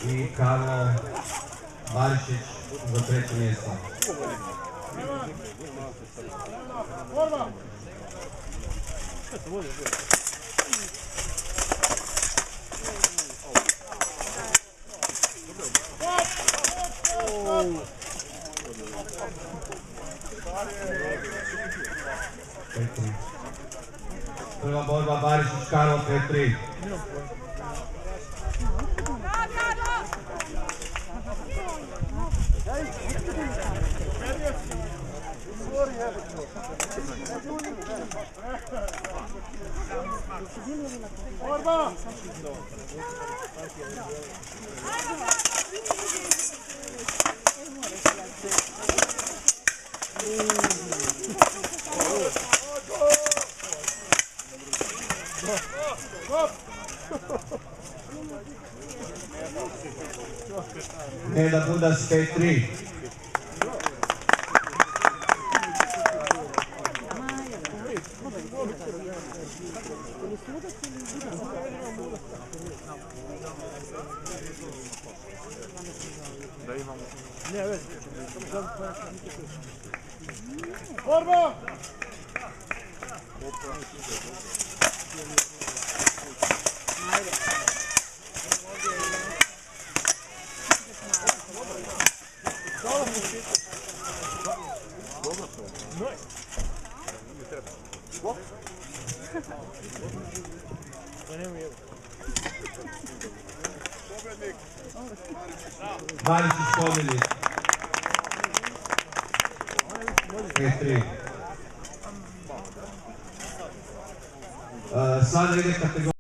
i Karlo Barišić za treće mjesto. Prva borba Barišić Karlo 5-3. Neda Budas 5-3. Borba! Barišić pobjednik. 5-3. Sada ide kategorija